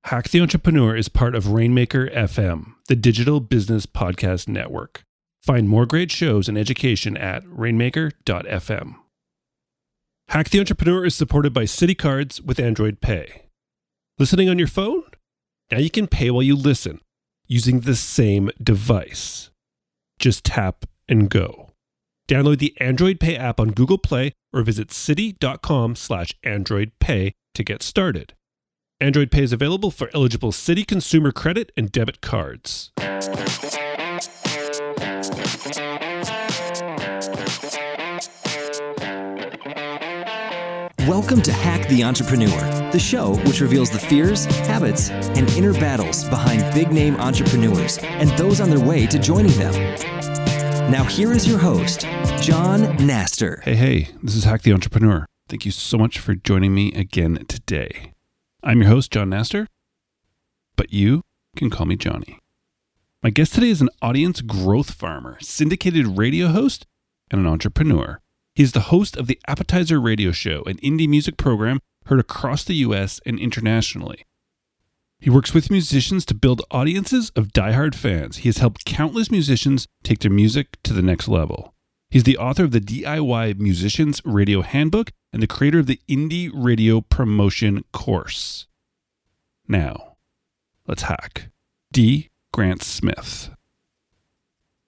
Hack the Entrepreneur is part of Rainmaker FM, the digital business podcast network. Find more great shows and education at rainmaker.fm. Hack the Entrepreneur is supported by Citi Cards with Android Pay. Listening on your phone? Now you can pay while you listen using the same device. Just tap and go. Download the Android Pay app on Google Play or visit citi.com/AndroidPay to get started. Android Pay is available for eligible Citi consumer credit and debit cards. Welcome to Hack the Entrepreneur, the show which reveals the fears, habits, and inner battles behind big-name entrepreneurs and those on their way to joining them. Now here is your host, John Naster. Hey, this is Hack the Entrepreneur. Thank you so much for joining me again today. I'm your host, John Naster, but you can call me Johnny. My guest today is an audience growth farmer, syndicated radio host, and an entrepreneur. He's the host of the Appetizer Radio Show, an indie music program heard across the U.S. and internationally. He works with musicians to build audiences of diehard fans. He has helped countless musicians take their music to the next level. He's the author of the DIY Musicians Radio Handbook and the creator of the Indie Radio Promotion Course. Now, let's hack. D. Grant Smith.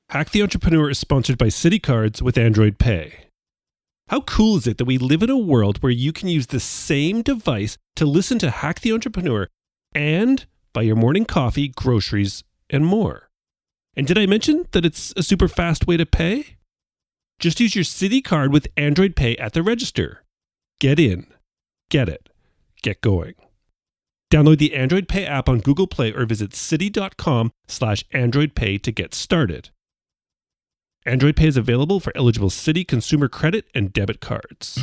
Hack the Entrepreneur is sponsored by Citi Cards with Android Pay. How cool is it that we live in a world where you can use the same device to listen to Hack the Entrepreneur and buy your morning coffee, groceries, and more? And did I mention that it's a super fast way to pay? Just use your Citi card with Android Pay at the register. Get in, get it, get going. Download the Android Pay app on Google Play or visit citi.com/AndroidPay to get started. Android Pay is available for eligible Citi consumer credit and debit cards.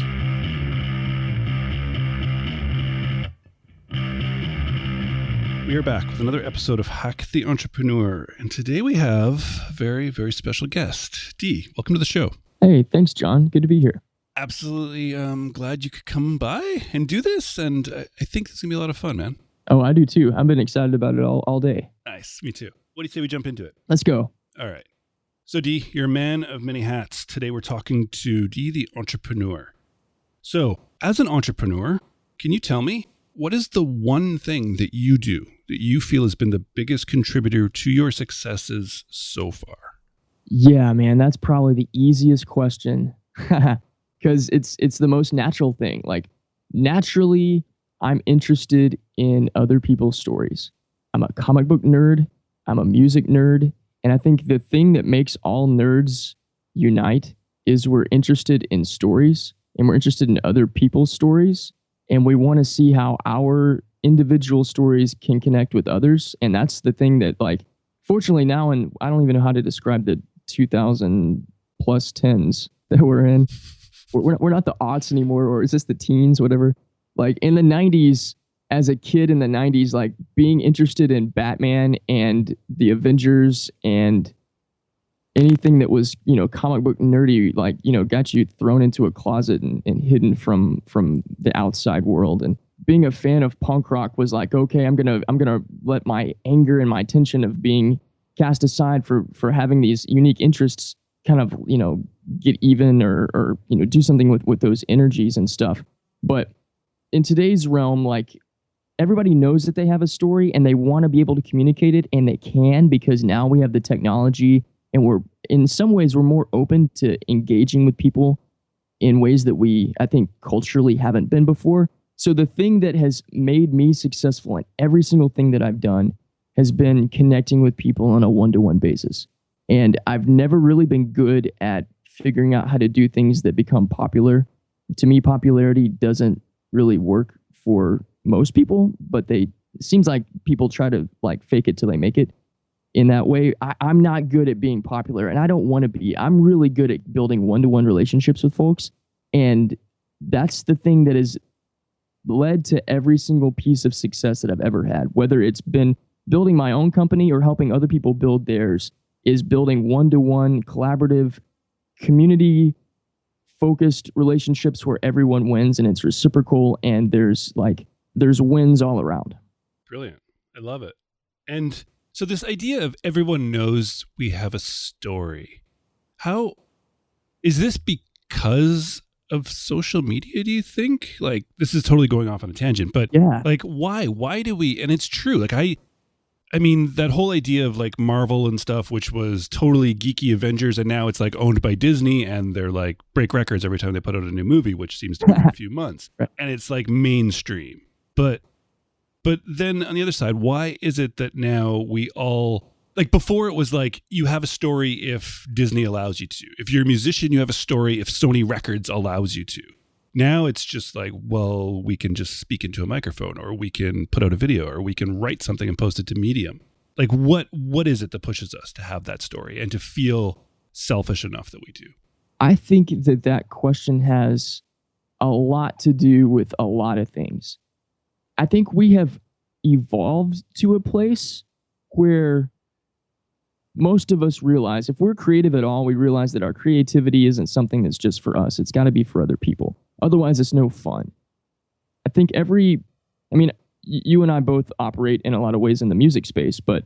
We are back with another episode of Hack the Entrepreneur, and today we have a very, very special guest. Dee, welcome to the show. Hey, thanks, John. Good to be here. Absolutely glad you could come by and do this, and I think this is going to be a lot of fun, man. Oh, I do too. I've been excited about it all day. Nice, me too. What do you say we jump into it? Let's go. All right. So, Dee, you're a man of many hats. Today we're talking to Dee, the entrepreneur. So, as an entrepreneur, can you tell me, what is the one thing that you do that you feel has been the biggest contributor to your successes so far? Yeah, man, that's probably the easiest question because it's the most natural thing. Like, naturally, I'm interested in other people's stories. I'm a comic book nerd. I'm a music nerd. And I think the thing that makes all nerds unite is we're interested in stories and we're interested in other people's stories. And we want to see how our individual stories can connect with others. And that's the thing that, like, fortunately now, and I don't even know how to describe the 2000 plus 10s that we're in. We're not the aughts anymore, or is this the teens, whatever. Like in the 90s, as a kid in the 90s, like being interested in Batman and the Avengers and anything that was, comic book nerdy, like, got you thrown into a closet and hidden from the outside world. And being a fan of punk rock was like, okay, I'm gonna let my anger and my tension of being cast aside for having these unique interests kind of, get even or do something with those energies and stuff. But in today's realm, like, everybody knows that they have a story and they want to be able to communicate it, and they can, because now we have the technology and in some ways we're more open to engaging with people in ways that we, I think, culturally haven't been before. So the thing that has made me successful in every single thing that I've done has been connecting with people on a one-to-one basis. And I've never really been good at figuring out how to do things that become popular. To me, popularity doesn't really work for most people, but it seems like people try to like fake it till they make it. In that way, I'm not good at being popular, and I don't want to be. I'm really good at building one-to-one relationships with folks, and that's the thing that has led to every single piece of success that I've ever had, whether it's been building my own company or helping other people build theirs, is building one-to-one collaborative community-focused relationships where everyone wins and it's reciprocal and there's wins all around. Brilliant. I love it. And so this idea of everyone knows we have a story, how is this because of social media, do you think? Like, this is totally going off on a tangent, but Yeah. like, why do we, and it's true. Like, I mean, that whole idea of like Marvel and stuff, which was totally geeky Avengers, and now it's like owned by Disney, and they're like break records every time they put out a new movie, which seems to be a few months. Right. And it's like mainstream. But then on the other side, why is it that now we all, like before it was like you have a story if Disney allows you to. If you're a musician, you have a story if Sony Records allows you to. Now it's just like, well, we can just speak into a microphone, or we can put out a video, or we can write something and post it to Medium. Like what is it that pushes us to have that story and to feel selfish enough that we do? I think that question has a lot to do with a lot of things. I think we have evolved to a place where most of us realize if we're creative at all, we realize that our creativity isn't something that's just for us. It's got to be for other people. Otherwise, it's no fun. I think you and I both operate in a lot of ways in the music space, but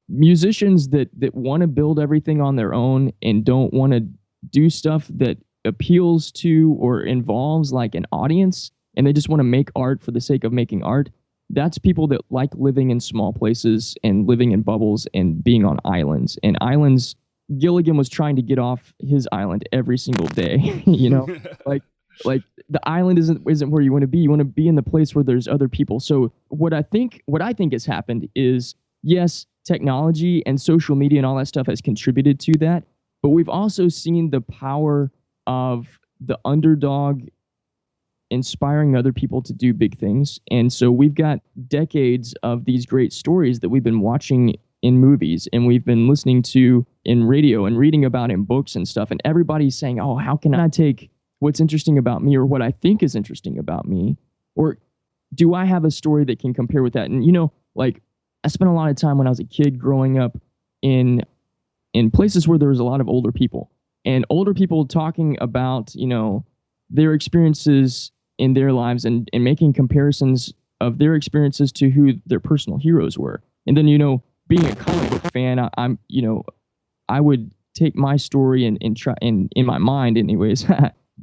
musicians that want to build everything on their own and don't want to do stuff that appeals to or involves like an audience, and they just want to make art for the sake of making art, that's people that like living in small places and living in bubbles and being on islands. And islands, Gilligan was trying to get off his island every single day, you know? like the island isn't where you want to be. You want to be in the place where there's other people. So what I think has happened is, yes, technology and social media and all that stuff has contributed to that, but we've also seen the power of the underdog inspiring other people to do big things. And so we've got decades of these great stories that we've been watching in movies and we've been listening to in radio and reading about in books and stuff. And everybody's saying, oh, how can I take what's interesting about me or what I think is interesting about me? Or do I have a story that can compare with that? And, you know, like I spent a lot of time when I was a kid growing up in places where there was a lot of older people and older people talking about, you know, their experiences in their lives and making comparisons of their experiences to who their personal heroes were. And then, you know, being a comic book fan, I would take my story and try in my mind anyways,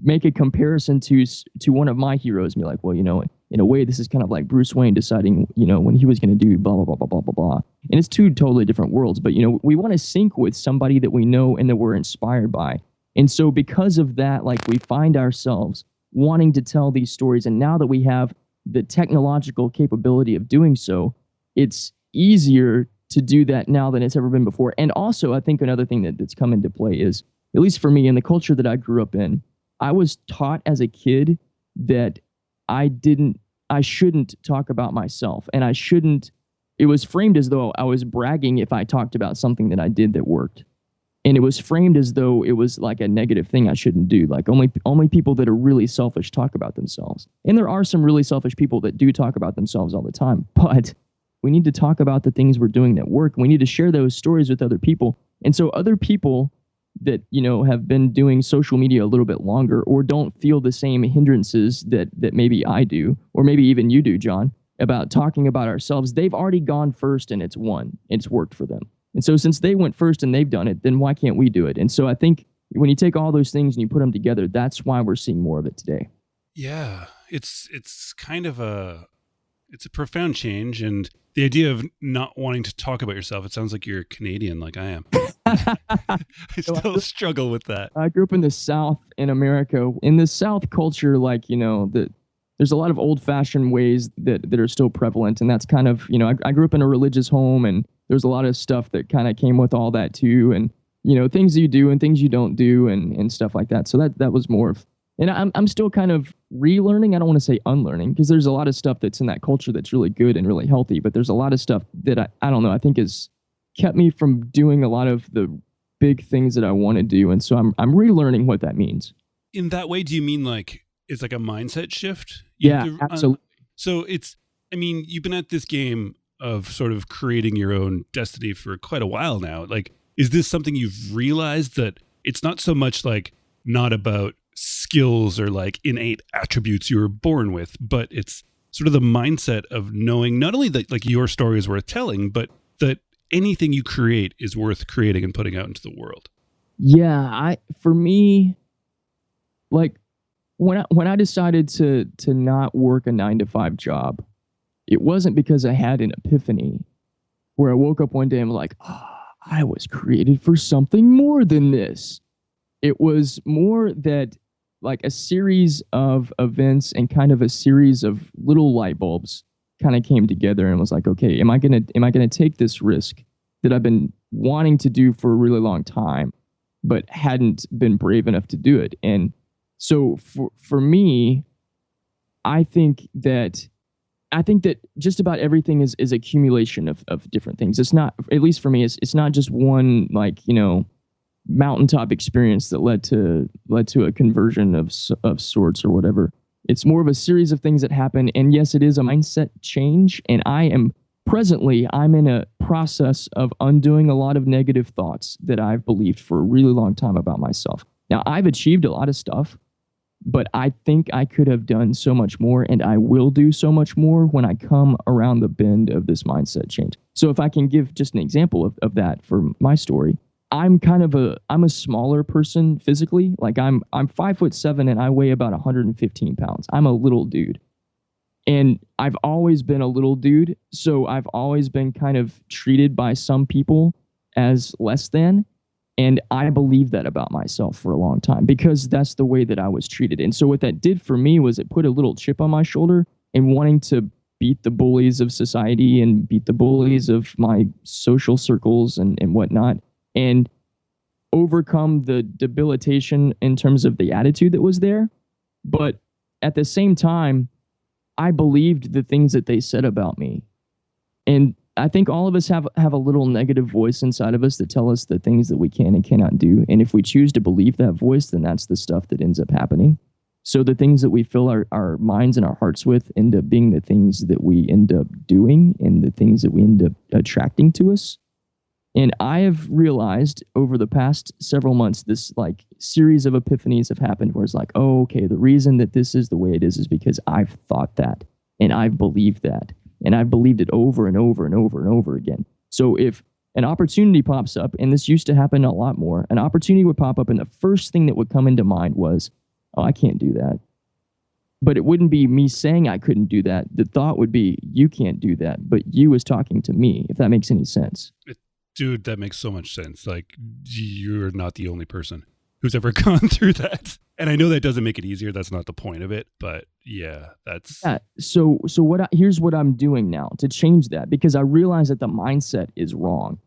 make a comparison to one of my heroes and be like, well, you know, in a way, this is kind of like Bruce Wayne deciding, you know, when he was going to do blah, blah, blah, blah, blah, blah, blah. And it's two totally different worlds, but, you know, we want to sync with somebody that we know and that we're inspired by. And so because of that, like we find ourselves wanting to tell these stories. And now that we have the technological capability of doing so, it's easier to do that now than it's ever been before. And also, I think another thing that's come into play is, at least for me in the culture that I grew up in, I was taught as a kid that I shouldn't talk about myself. And it was framed as though I was bragging if I talked about something that I did that worked. And it was framed as though it was like a negative thing I shouldn't do. Like only people that are really selfish talk about themselves. And there are some really selfish people that do talk about themselves all the time. But we need to talk about the things we're doing that work. We need to share those stories with other people. And so other people that, you know, have been doing social media a little bit longer or don't feel the same hindrances that maybe I do, or maybe even you do, John, about talking about ourselves, they've already gone first and it's worked for them. And so since they went first and they've done it, then why can't we do it? And so I think when you take all those things and you put them together, that's why we're seeing more of it today. Yeah, it's kind of it's a profound change. And the idea of not wanting to talk about yourself, it sounds like you're Canadian like I am. I still struggle with that. I grew up in the South in America. In the South culture, like, you know, there's a lot of old-fashioned ways that are still prevalent. And that's kind of, you know, I grew up in a religious home and there's a lot of stuff that kind of came with all that too. And, you know, things you do and things you don't do and stuff like that. So that was more of, and I'm still kind of relearning. I don't want to say unlearning because there's a lot of stuff that's in that culture that's really good and really healthy. But there's a lot of stuff that I don't know, I think has kept me from doing a lot of the big things that I want to do. And so I'm relearning what that means. In that way, do you mean like it's like a mindset shift? Absolutely. So you've been at this game of sort of creating your own destiny for quite a while now. Like, is this something you've realized that it's not so much like not about skills or like innate attributes you were born with, but it's sort of the mindset of knowing not only that like your story is worth telling, but that anything you create is worth creating and putting out into the world. Yeah, for me, like when I decided to not work a 9-to-5 job, it wasn't because I had an epiphany where I woke up one day and was like, I was created for something more than this. It was more that like a series of events and kind of a series of little light bulbs kind of came together and was like, okay, am I gonna take this risk that I've been wanting to do for a really long time, but hadn't been brave enough to do it? And so for me, I think that just about everything is accumulation of different things. It's not, at least for me, it's not just one like, you know, mountaintop experience that led to a conversion of sorts or whatever. It's more of a series of things that happen. And yes, it is a mindset change. And I'm in a process of undoing a lot of negative thoughts that I've believed for a really long time about myself. Now, I've achieved a lot of stuff, but I think I could have done so much more, and I will do so much more when I come around the bend of this mindset change. So if I can give just an example of that for my story, I'm a smaller person physically. Like I'm 5'7" and I weigh about 115 pounds. I'm a little dude. And I've always been a little dude. So I've always been kind of treated by some people as less than. And I believed that about myself for a long time because that's the way that I was treated. And so what that did for me was it put a little chip on my shoulder and wanting to beat the bullies of society and beat the bullies of my social circles and whatnot, and overcome the debilitation in terms of the attitude that was there. But at the same time, I believed the things that they said about me. And I think all of us have a little negative voice inside of us that tell us the things that we can and cannot do. And if we choose to believe that voice, then that's the stuff that ends up happening. So the things that we fill our minds and our hearts with end up being the things that we end up doing and the things that we end up attracting to us. And I have realized over the past several months, this like series of epiphanies have happened where it's like, oh, okay, the reason that this is the way it is because I've thought that and I've believed that. And I've believed it over and over and over and over again. So if an opportunity pops up, and this used to happen a lot more, an opportunity would pop up and the first thing that would come into mind was, oh, I can't do that. But it wouldn't be me saying I couldn't do that. The thought would be, you can't do that, but you was talking to me, if that makes any sense. Dude, that makes so much sense. Like, you're not the only person who's ever gone through that. And I know that doesn't make it easier. That's not the point of it. But yeah, that's... Yeah, so here's what I'm doing now to change that, because I realize that the mindset is wrong.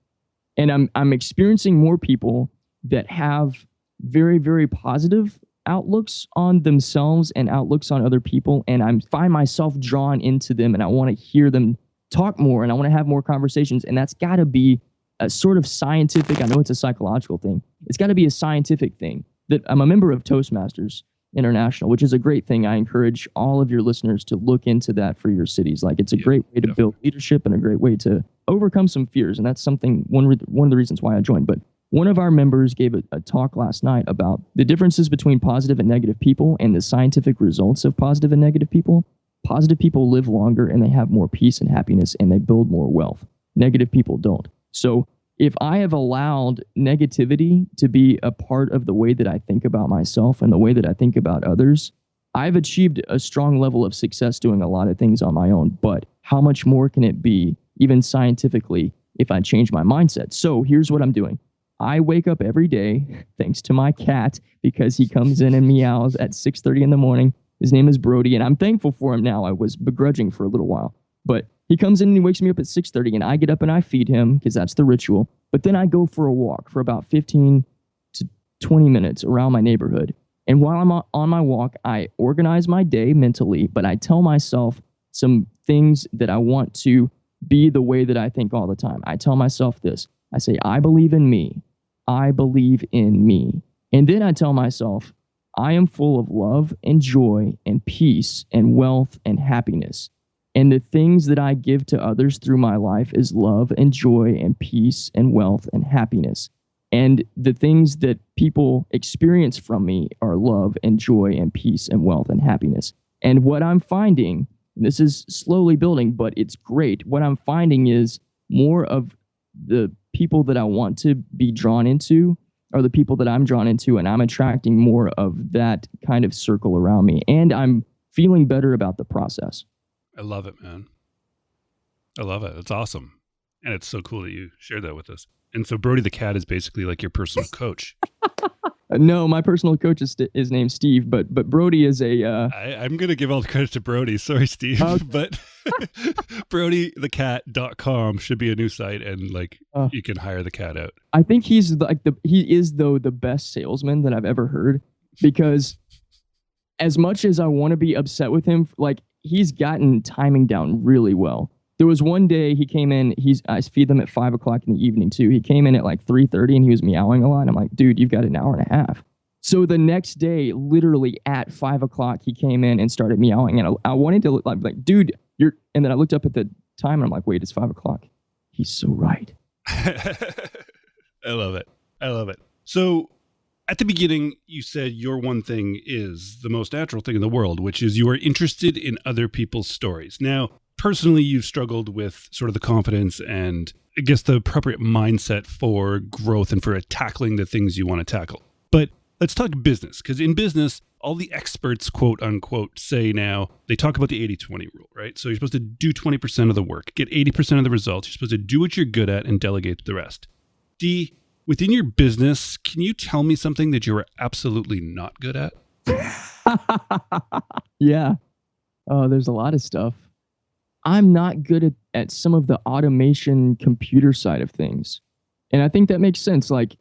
And I'm experiencing more people that have very, very positive outlooks on themselves and outlooks on other people. And I find myself drawn into them and I want to hear them talk more and I want to have more conversations. And that's got to be a sort of scientific, I know it's a psychological thing. It's got to be a scientific thing. That I'm a member of Toastmasters International, which is a great thing. I encourage all of your listeners to look into that for your cities. Like, it's a great way to build leadership and a great way to overcome some fears. And that's something, one of the reasons why I joined. But one of our members gave a talk last night about the differences between positive and negative people and the scientific results of positive and negative people. Positive people live longer and they have more peace and happiness and they build more wealth. Negative people don't. So if I have allowed negativity to be a part of the way that I think about myself and the way that I think about others, I've achieved a strong level of success doing a lot of things on my own. But how much more can it be, even scientifically, if I change my mindset? So here's what I'm doing. I wake up every day, thanks to my cat, because he comes in and meows at 6:30 in the morning. His name is Brody, and I'm thankful for him now. I was begrudging for a little while. But he comes in and he wakes me up at 6:30, and I get up and I feed him because that's the ritual. But then I go for a walk for about 15 to 20 minutes around my neighborhood. And while I'm on my walk, I organize my day mentally, but I tell myself some things that I want to be the way that I think all the time. I tell myself this. I say, I believe in me. I believe in me. And then I tell myself, I am full of love and joy and peace and wealth and happiness. And the things that I give to others through my life is love and joy and peace and wealth and happiness. And the things that people experience from me are love and joy and peace and wealth and happiness. And what I'm finding And this is slowly building, but it's great. What I'm finding is more of the people that I want to be drawn into are the people that I'm drawn into, and I'm attracting more of that kind of circle around me. And I'm feeling better about the process. I love it, man. I love it. It's awesome. And it's so cool that you shared that with us. And so Brody the cat is basically like your personal coach. No, my personal coach is named Steve, but Brody is a... I'm going to give all the credit to Brody. Sorry, Steve. But BrodyTheCat.com should be a new site, and like you can hire the cat out. I think he is the best salesman that I've ever heard, because as much as I want to be upset with him, like he's gotten timing down really well. There was one day he came in, I feed them at 5 o'clock in the evening too. He came in at like 3:30 and he was meowing a lot. And I'm like, dude, you've got an hour and a half. So the next day, literally at 5 o'clock, he came in and started meowing. And I wanted to like, dude, and then I looked up at the time and I'm like, wait, it's 5 o'clock. He's so right. I love it. I love it. So at the beginning, you said your one thing is the most natural thing in the world, which is you are interested in other people's stories. Now, personally, you've struggled with sort of the confidence and I guess the appropriate mindset for growth and for tackling the things you want to tackle. But let's talk business, because in business, all the experts, quote unquote, say now, they talk about the 80-20 rule, right? So you're supposed to do 20% of the work, get 80% of the results. You're supposed to do what you're good at and delegate the rest. D, within your business, can you tell me something that you are absolutely not good at? Yeah. Oh, there's a lot of stuff. I'm not good at some of the automation computer side of things. And I think that makes sense. Like,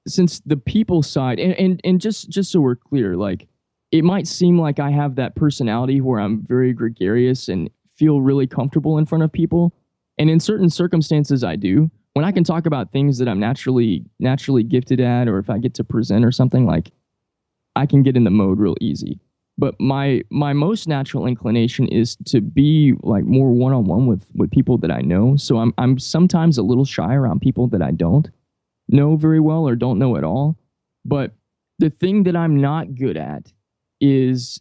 since the people side, and just so we're clear, like, it might seem like I have that personality where I'm very gregarious and feel really comfortable in front of people. And in certain circumstances, I do. When I can talk about things that I'm naturally gifted at, or if I get to present or something, like, I can get in the mode real easy. But my most natural inclination is to be like more one-on-one with people that I know. So I'm sometimes a little shy around people that I don't know very well or don't know at all. But the thing that I'm not good at is,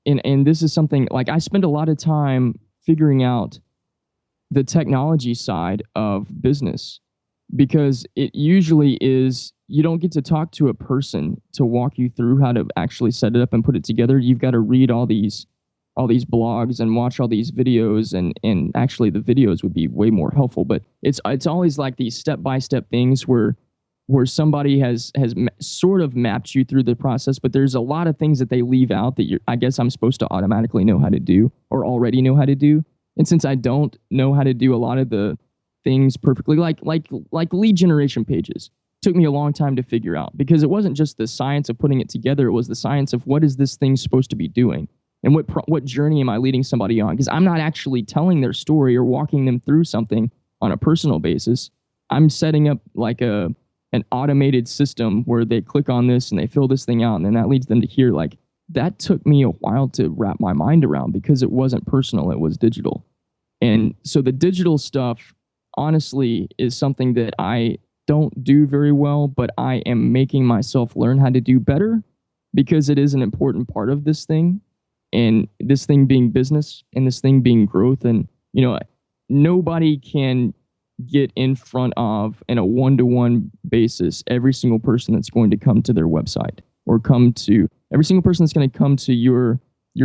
and this is something, like, I spend a lot of time figuring out the technology side of business, because it usually is, you don't get to talk to a person to walk you through how to actually set it up and put it together. You've got to read all these blogs and watch all these videos, and actually the videos would be way more helpful. But it's always like these step-by-step things where somebody has sort of mapped you through the process, but there's a lot of things that they leave out that I guess I'm supposed to automatically know how to do or already know how to do. And since I don't know how to do a lot of the things perfectly, like lead generation pages, took me a long time to figure out, because it wasn't just the science of putting it together. It was the science of what is this thing supposed to be doing, and what journey am I leading somebody on? Because I'm not actually telling their story or walking them through something on a personal basis. I'm setting up like an automated system where they click on this and they fill this thing out, and then that leads them to here. Like, that took me a while to wrap my mind around, because it wasn't personal, it was digital. And so the digital stuff, honestly, is something that I don't do very well, but I am making myself learn how to do better, because it is an important part of this thing, and this thing being business and this thing being growth. And, nobody can get in front of, in a one-to-one basis, every single person that's going to come to their website, or every single person that's going to come to your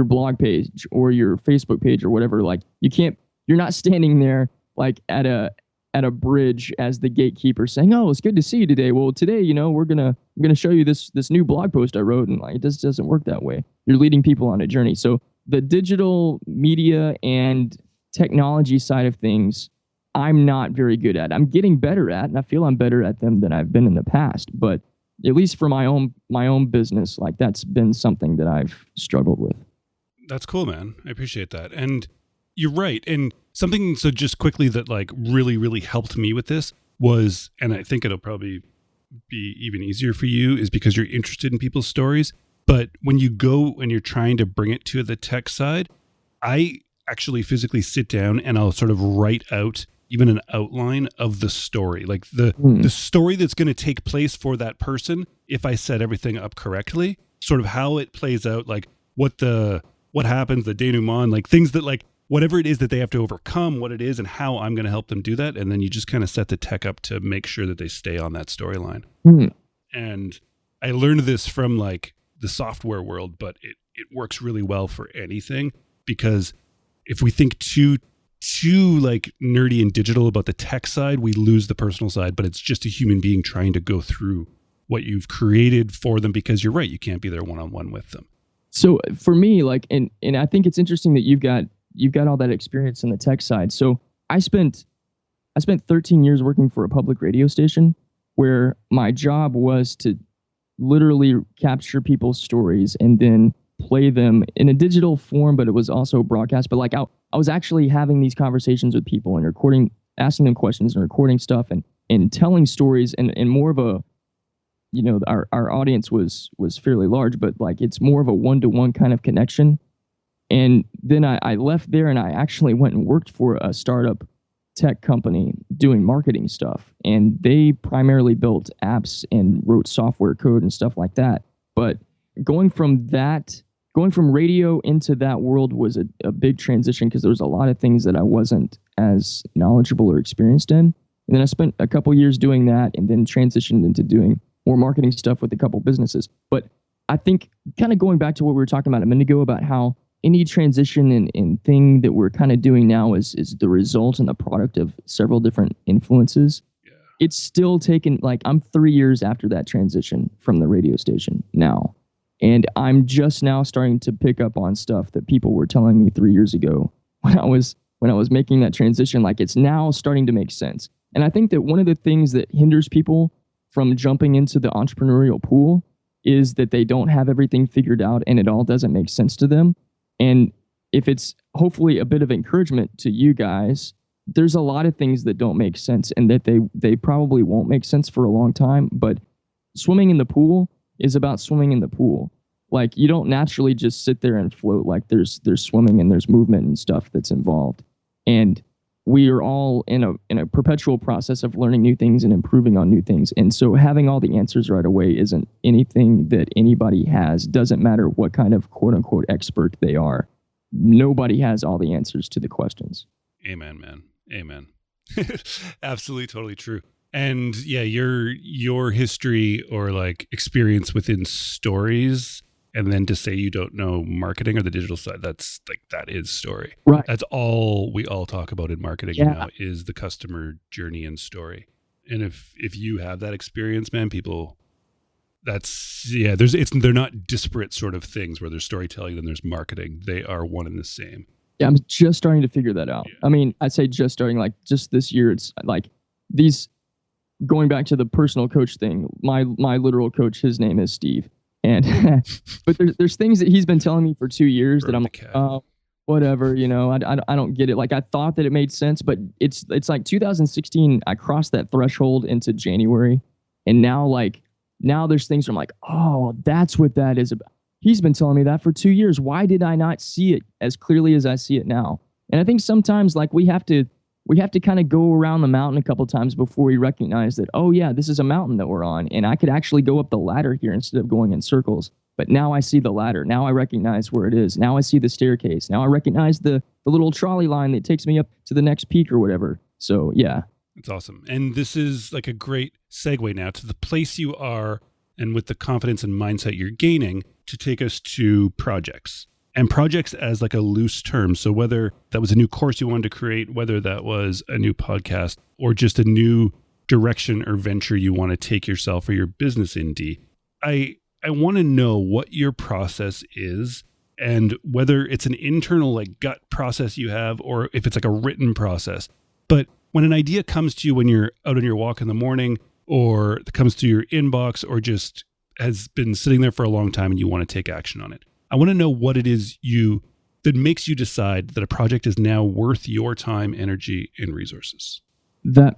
blog page or your Facebook page or whatever. Like, you're not standing there like at a bridge as the gatekeeper saying, "Oh, it's good to see you today. Well, today, we're gonna show you this new blog post I wrote," and like, it just doesn't work that way. You're leading people on a journey. So the digital media and technology side of things, I'm not very good at. I'm getting better at, and I feel I'm better at them than I've been in the past. But at least for my own business, like, that's been something that I've struggled with. That's cool, man. I appreciate that. And you're right. And something, so just quickly, that like really, really helped me with this was, and I think it'll probably be even easier for you, is because you're interested in people's stories. But when you go and you're trying to bring it to the tech side, I actually physically sit down and I'll sort of write out even an outline of the story, like the story that's going to take place for that person. If I set everything up correctly, sort of how it plays out, like what the what happens, the denouement, like things that like whatever it is that they have to overcome, what it is and how I'm going to help them do that. And then you just kind of set the tech up to make sure that they stay on that storyline. And I learned this from like the software world, but it works really well for anything, because if we think too like nerdy and digital about the tech side, we lose the personal side, but it's just a human being trying to go through what you've created for them, because you're right, you can't be there one-on-one with them. So for me, like, and I think it's interesting that you've got all that experience in the tech side. So I spent 13 years working for a public radio station where my job was to literally capture people's stories and then play them in a digital form, but it was also broadcast. But like I was actually having these conversations with people and recording, asking them questions and recording stuff and telling stories, and more of a, you know, our audience was fairly large, but like it's more of a one-to-one kind of connection. And then I left there and I actually went and worked for a startup tech company doing marketing stuff. And they primarily built apps and wrote software code and stuff like that. But going from radio into that world was a big transition, because there was a lot of things that I wasn't as knowledgeable or experienced in. And then I spent a couple years doing that and then transitioned into doing more marketing stuff with a couple businesses. But I think kind of going back to what we were talking about a minute ago about how any transition and thing that we're kind of doing now is the result and the product of several different influences. Yeah. It's still taken, like, I'm 3 years after that transition from the radio station now. And I'm just now starting to pick up on stuff that people were telling me 3 years ago when I was making that transition. Like, it's now starting to make sense. And I think that one of the things that hinders people from jumping into the entrepreneurial pool is that they don't have everything figured out and it all doesn't make sense to them. And if it's hopefully a bit of encouragement to you guys, there's a lot of things that don't make sense and that they probably won't make sense for a long time. But swimming in the pool is about swimming in the pool. Like, you don't naturally just sit there and float. Like, there's swimming and there's movement and stuff that's involved. And we are all in a perpetual process of learning new things and improving on new things. And so having all the answers right away isn't anything that anybody has. Doesn't matter what kind of quote unquote expert they are. Nobody has all the answers to the questions. Amen, man. Amen. Absolutely, totally true. And yeah, your history or like experience within stories, and then to say you don't know marketing or the digital side, that's like, that is story. Right. That's all we all talk about in marketing now, is the customer journey and story. And if you have that experience, man, people, they're not disparate sort of things where there's storytelling and there's marketing. They are one and the same. Yeah, I'm just starting to figure that out. Yeah. I mean, I'd say just starting, like just this year, it's like these, going back to the personal coach thing, my literal coach, his name is Steve. And but there's things that he's been telling me for 2 years that I'm like, oh, whatever, you know, I don't get it. Like, I thought that it made sense, but it's like 2016, I crossed that threshold into January. And now there's things where I'm like, oh, that's what that is about. He's been telling me that for 2 years. Why did I not see it as clearly as I see it now? And I think sometimes, like, we have to kind of go around the mountain a couple times before we recognize that, oh yeah, this is a mountain that we're on, and I could actually go up the ladder here instead of going in circles. But now I see the ladder. Now I recognize where it is. Now I see the staircase. Now I recognize the little trolley line that takes me up to the next peak or whatever. So yeah. That's awesome. And this is like a great segue now to the place you are, and with the confidence and mindset you're gaining, to take us to projects. And projects as like a loose term. So whether that was a new course you wanted to create, whether that was a new podcast, or just a new direction or venture you want to take yourself or your business into, I want to know what your process is, and whether it's an internal like gut process you have, or if it's like a written process. But when an idea comes to you when you're out on your walk in the morning, or it comes to your inbox, or just has been sitting there for a long time and you want to take action on it, I want to know what it is that makes you decide that a project is now worth your time, energy, and resources. That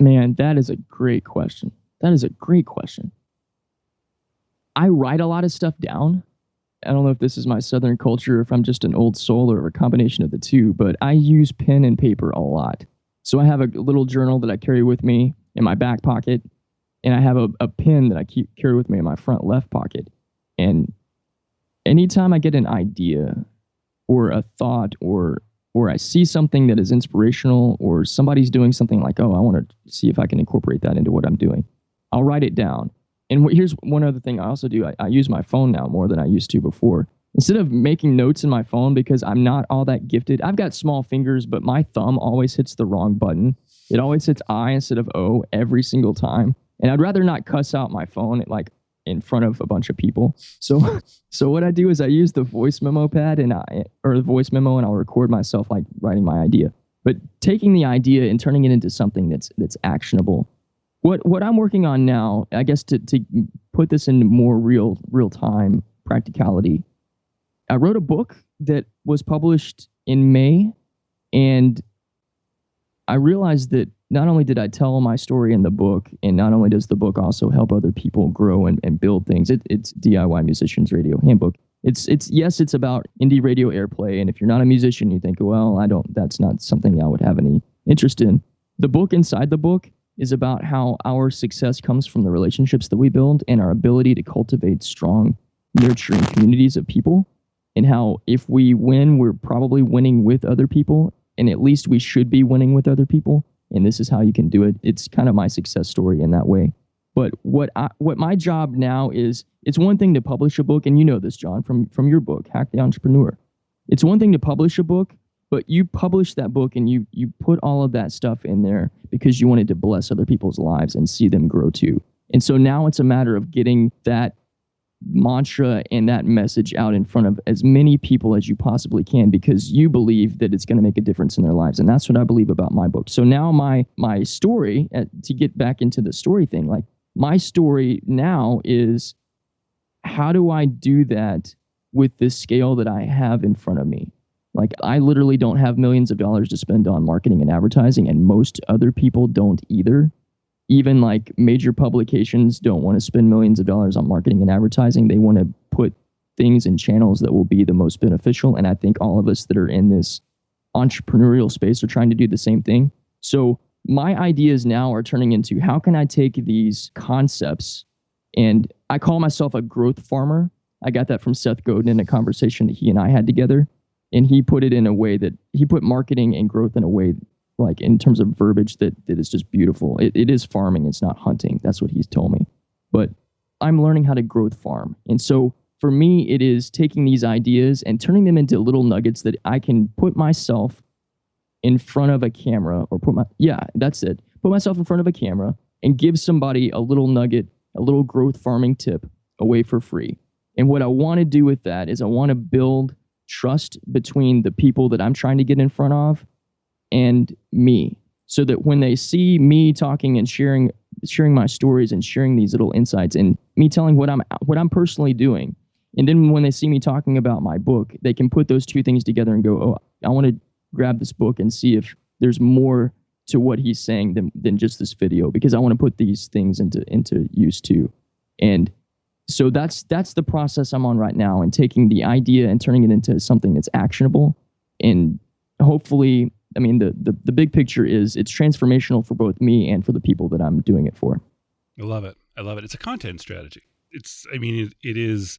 is a great question. That is a great question. I write a lot of stuff down. I don't know if this is my Southern culture, or if I'm just an old soul, or a combination of the two, but I use pen and paper a lot. So I have a little journal that I carry with me in my back pocket, and I have a pen that I carry with me in my front left pocket. And anytime I get an idea, or a thought, or I see something that is inspirational, or somebody's doing something like, oh, I want to see if I can incorporate that into what I'm doing, I'll write it down. And here's one other thing I also do. I use my phone now more than I used to before. Instead of making notes in my phone, because I'm not all that gifted, I've got small fingers, but my thumb always hits the wrong button. It always hits I instead of O every single time. And I'd rather not cuss out my phone like in front of a bunch of people. So what I do is I use the voice memo pad or the voice memo, and I'll record myself like writing my idea. But taking the idea and turning it into something that's actionable. What I'm working on now, I guess to put this into more real time practicality, I wrote a book that was published in May, and I realized that not only did I tell my story in the book, and not only does the book also help other people grow and build things, it's DIY Musicians Radio Handbook. It's about indie radio airplay, and if you're not a musician, you think, well, that's not something I would have any interest in. The book inside the book is about how our success comes from the relationships that we build and our ability to cultivate strong, nurturing communities of people, and how if we win, we're probably winning with other people, and at least we should be winning with other people, and this is how you can do it. It's kind of my success story in that way. But what my job now is, it's one thing to publish a book, and you know this, John, from your book, Hack the Entrepreneur. It's one thing to publish a book, but you publish that book and you put all of that stuff in there because you wanted to bless other people's lives and see them grow too. And so now it's a matter of getting that mantra and that message out in front of as many people as you possibly can, because you believe that it's going to make a difference in their lives. And that's what I believe about my book. So now my story, to get back into the story thing, like my story now is, how do I do that with the scale that I have in front of me? Like, I literally don't have millions of dollars to spend on marketing and advertising, and most other people don't either. Even like major publications don't want to spend millions of dollars on marketing and advertising. They want to put things in channels that will be the most beneficial. And I think all of us that are in this entrepreneurial space are trying to do the same thing. So my ideas now are turning into, how can I take these concepts, and I call myself a growth farmer. I got that from Seth Godin in a conversation that he and I had together. And he put it in a way that he put marketing and growth in a way, like in terms of verbiage, that is just beautiful. It is farming. It's not hunting. That's what he's told me. But I'm learning how to growth farm. And so for me, it is taking these ideas and turning them into little nuggets that I can put myself in front of a camera, or put myself in front of a camera and give somebody a little nugget, a little growth farming tip away for free. And what I want to do with that is I want to build trust between the people that I'm trying to get in front of and me, so that when they see me talking and sharing my stories and sharing these little insights and me telling what I'm personally doing, and then when they see me talking about my book, they can put those two things together and go, oh, I want to grab this book and see if there's more to what he's saying than just this video, because I want to put these things into use too. And so that's the process I'm on right now, and taking the idea and turning it into something that's actionable. And hopefully, I mean, the big picture is it's transformational for both me and for the people that I'm doing it for. I love it. It's a content strategy. It is,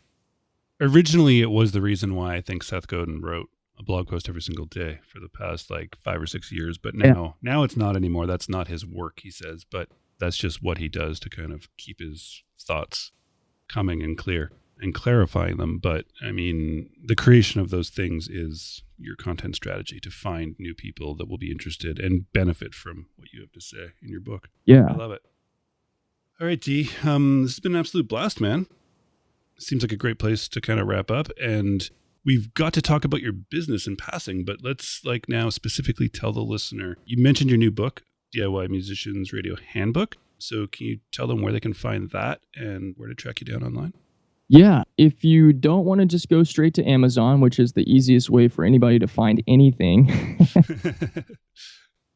originally it was the reason why I think Seth Godin wrote a blog post every single day for the past like 5 or 6 years. But now it's not anymore. That's not his work, he says, but that's just what he does to kind of keep his thoughts coming and clear and clarifying them. But I mean, the creation of those things is your content strategy to find new people that will be interested and benefit from what you have to say in your book. Yeah. I love it. All right, D, this has been an absolute blast, man. Seems like a great place to kind of wrap up, and we've got to talk about your business in passing, but let's like now specifically tell the listener, you mentioned your new book, DIY Musicians Radio Handbook. So can you tell them where they can find that and where to track you down online? Yeah. If you don't want to just go straight to Amazon, which is the easiest way for anybody to find anything,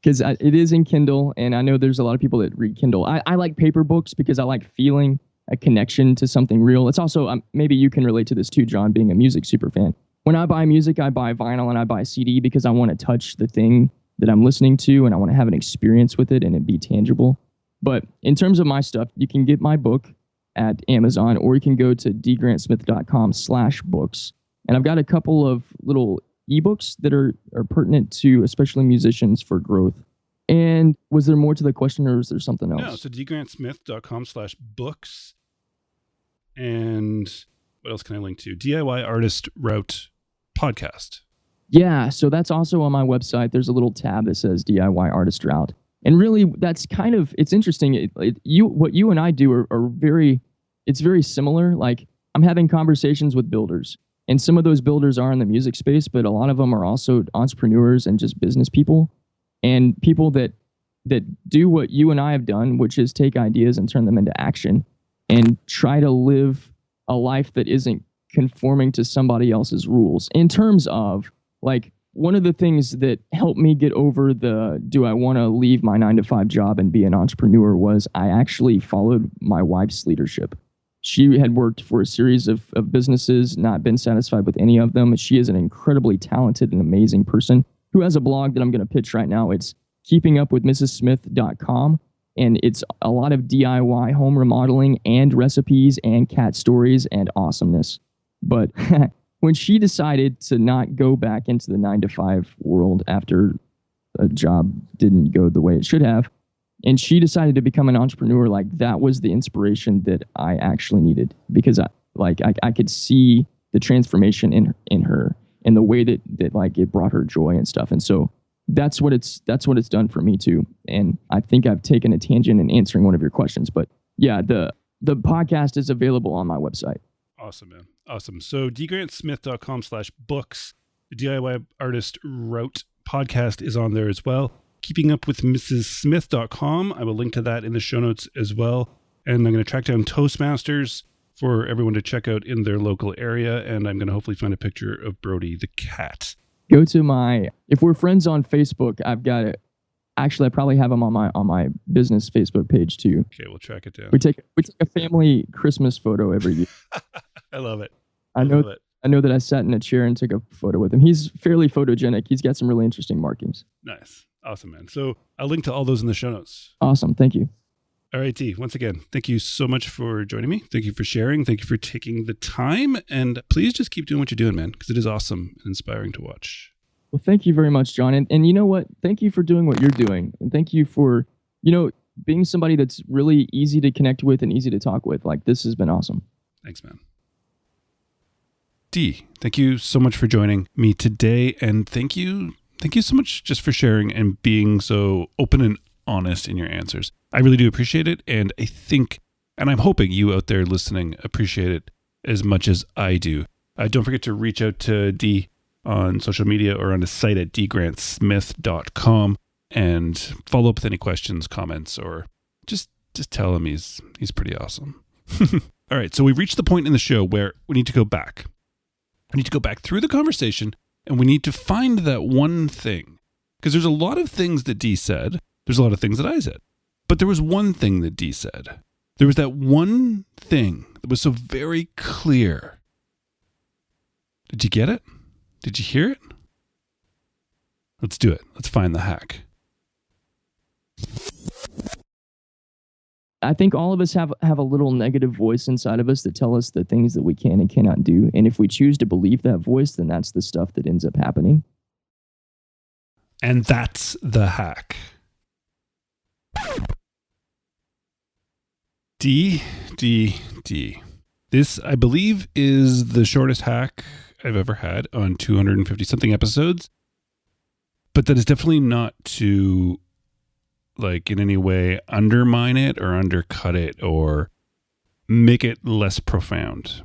because it is in Kindle, and I know there's a lot of people that read Kindle. I like paper books because I like feeling a connection to something real. It's also, maybe you can relate to this too, John, being a music super fan. When I buy music, I buy vinyl and I buy CD because I want to touch the thing that I'm listening to, and I want to have an experience with it and it be tangible. But in terms of my stuff, you can get my book at Amazon, or you can go to dgrantsmith.com/books. And I've got a couple of little ebooks that are pertinent to especially musicians for growth. And was there more to the question, or is there something else? No, so dgrantsmith.com/books. And what else can I link to? DIY Artist Route Podcast. Yeah, so that's also on my website. There's a little tab that says DIY Artist Route. And really, that's kind of, it's interesting. What you and I do are very, it's very similar. Like, I'm having conversations with builders, and some of those builders are in the music space, but a lot of them are also entrepreneurs and just business people, and people that do what you and I have done, which is take ideas and turn them into action and try to live a life that isn't conforming to somebody else's rules. In terms of, like, one of the things that helped me get over do I want to leave my 9-to-5 job and be an entrepreneur was I actually followed my wife's leadership. She had worked for a series of businesses, not been satisfied with any of them. She is an incredibly talented and amazing person who has a blog that I'm going to pitch right now. It's keepingupwithmrssmith.com, and it's a lot of DIY home remodeling and recipes and cat stories and awesomeness. But when she decided to not go back into the 9-to-5 world after a job didn't go the way it should have, and she decided to become an entrepreneur, like, that was the inspiration that I actually needed, because I could see the transformation in her and the way that like it brought her joy and stuff. And so that's what it's done for me too. And I think I've taken a tangent in answering one of your questions, but yeah, the podcast is available on my website. Awesome, man. Awesome. So dgrantsmith.com/books, the DIY Artist Route podcast is on there as well. keepingupwithmrssmith.com. I will link to that in the show notes as well. And I'm going to track down Toastmasters for everyone to check out in their local area. And I'm going to hopefully find a picture of Brody the cat. Go to if we're friends on Facebook, I've got it. Actually, I probably have them on my business Facebook page too. Okay, we'll track it down. We take a family Christmas photo every year. I love it. I know that I sat in a chair and took a photo with him. He's fairly photogenic. He's got some really interesting markings. Nice. Awesome, man. So I'll link to all those in the show notes. Awesome. Thank you. All right, D, once again, thank you so much for joining me. Thank you for sharing. Thank you for taking the time. And please just keep doing what you're doing, man, because it is awesome and inspiring to watch. Well, thank you very much, John. And you know what? Thank you for doing what you're doing. And thank you for, being somebody that's really easy to connect with and easy to talk with. Like, this has been awesome. Thanks, man. D, thank you so much for joining me today. And thank you so much just for sharing and being so open and honest in your answers. I really do appreciate it. And I think, and I'm hoping you out there listening appreciate it as much as I do. Don't forget to reach out to D on social media or on the site at dgrantsmith.com and follow up with any questions, comments, or just tell him he's pretty awesome. All right. So we've reached the point in the show where we need to go back. We need to go back through the conversation, and we need to find that one thing. Because there's a lot of things that D said. There's a lot of things that I said. But there was one thing that D said. There was that one thing that was so very clear. Did you get it? Did you hear it? Let's do it. Let's find the hack. I think all of us have a little negative voice inside of us that tell us the things that we can and cannot do. And if we choose to believe that voice, then that's the stuff that ends up happening. And that's the hack. D. This, I believe, is the shortest hack I've ever had on 250 something episodes. But that is definitely not to, like, in any way undermine it or undercut it or make it less profound.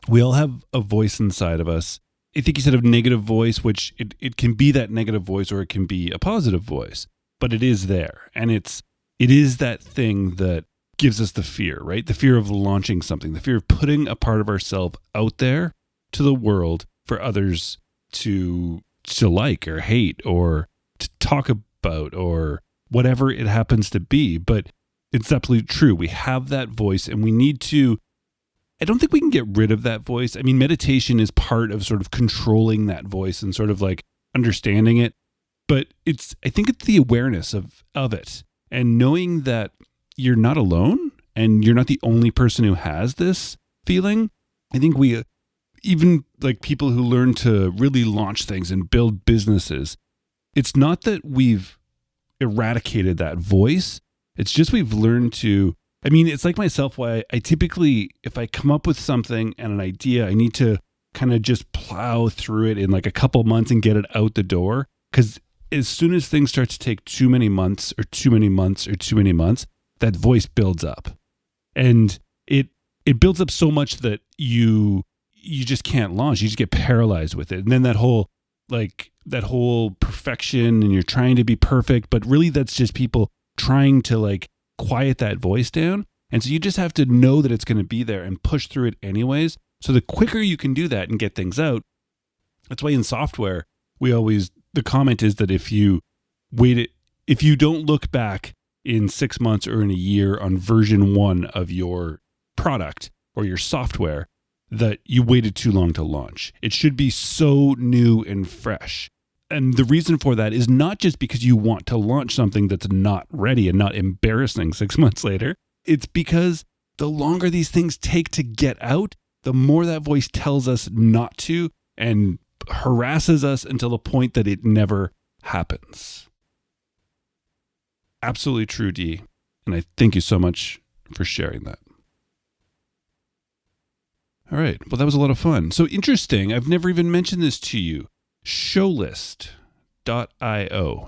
We all have a voice inside of us. I think you said a negative voice, which it can be that negative voice or it can be a positive voice, but it is there. And it is that thing that gives us the fear, right? The fear of launching something, the fear of putting a part of ourselves out there to the world for others to like or hate or to talk about or whatever it happens to be. But it's absolutely true. We have that voice and we need to, I don't think we can get rid of that voice. I mean, meditation is part of sort of controlling that voice and sort of like understanding it. But I think it's the awareness of it and knowing that you're not alone and you're not the only person who has this feeling. I think even like people who learn to really launch things and build businesses, it's not that we've eradicated that voice. It's just we've learned to, I mean, it's like myself, why I typically, if I come up with something and an idea, I need to kind of just plow through it in like a couple months and get it out the door. Because as soon as things start to take too many months, that voice builds up. And it builds up so much that you just can't launch. You just get paralyzed with it. And then that whole perfection, and you're trying to be perfect, but really that's just people trying to like quiet that voice down. And so you just have to know that it's going to be there and push through it anyways. So the quicker you can do that and get things out, that's why in software, the comment is that if you don't look back in 6 months or in a year on version 1 of your product or your software, that you waited too long to launch. It should be so new and fresh. And the reason for that is not just because you want to launch something that's not ready and not embarrassing 6 months later. It's because the longer these things take to get out, the more that voice tells us not to and harasses us until the point that it never happens. Absolutely true, D. And I thank you so much for sharing that. All right. Well, that was a lot of fun. So interesting. I've never even mentioned this to you. Showlist.io.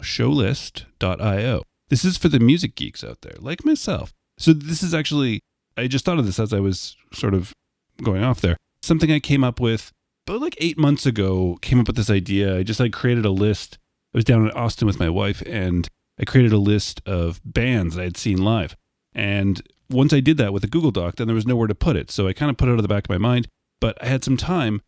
Showlist.io. This is for the music geeks out there, like myself. So this is actually, I just thought of this as I was sort of going off there. Something I came up with about like 8 months ago, came up with this idea. I just like created a list. I was down in Austin with my wife, and I created a list of bands that I had seen live. And once I did that with a Google Doc, then there was nowhere to put it. So I kind of put it out of the back of my mind, but I had some time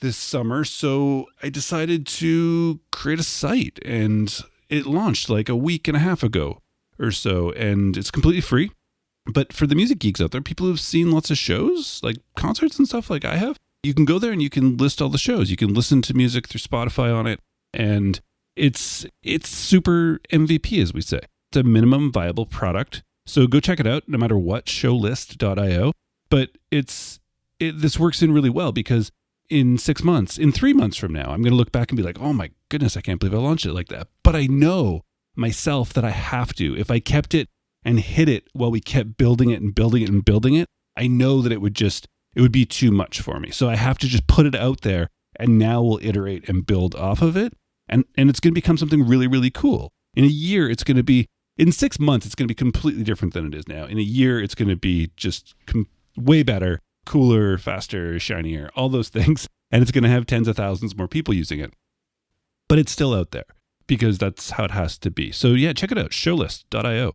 this summer. So I decided to create a site, and it launched like a week and a half ago or so. And it's completely free. But for the music geeks out there, people who've seen lots of shows, like concerts and stuff like I have, you can go there and you can list all the shows. You can listen to music through Spotify on it. And it's super MVP, as we say. It's a minimum viable product. So go check it out, no matter what, showlist.io. But this works in really well, because in 6 months, in 3 months from now, I'm going to look back and be like, oh my goodness, I can't believe I launched it like that. But I know myself that I have to. If I kept it and hit it while we kept building it and building it and building it, I know that it would be too much for me. So I have to just put it out there, and now we'll iterate and build off of it. And it's going to become something really, really cool. In a year, in 6 months, it's going to be completely different than it is now. In a year, it's going to be just way better, cooler, faster, shinier, all those things. And it's going to have tens of thousands more people using it. But it's still out there, because that's how it has to be. So yeah, check it out, showlist.io.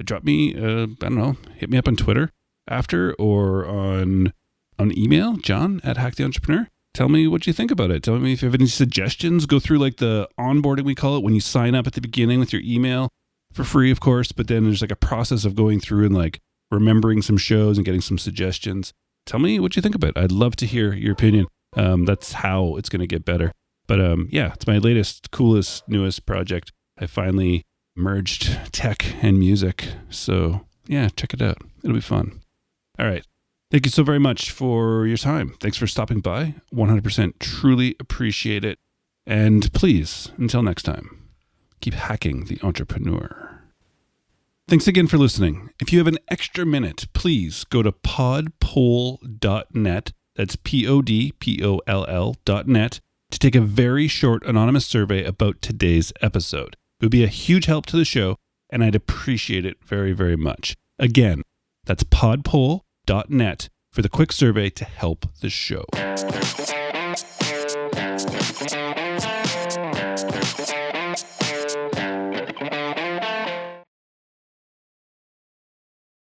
Drop me, hit me up on Twitter after, or on email, john@HackTheEntrepreneur. Tell me what you think about it. Tell me if you have any suggestions. Go through like the onboarding, we call it, when you sign up at the beginning with your email, for free, of course. But then there's like a process of going through and like remembering some shows and getting some suggestions. Tell me what you think about it. I'd love to hear your opinion. That's how it's going to get better. But yeah, it's my latest, coolest, newest project. I finally merged tech and music. So yeah, check it out. It'll be fun. All right. Thank you so very much for your time. Thanks for stopping by. 100% truly appreciate it. And please, until next time, keep hacking the entrepreneur. Thanks again for listening. If you have an extra minute, please go to podpoll.net. That's podpoll.net to take a very short anonymous survey about today's episode. It would be a huge help to the show, and I'd appreciate it very, very much. Again, that's podpoll.net for the quick survey to help the show.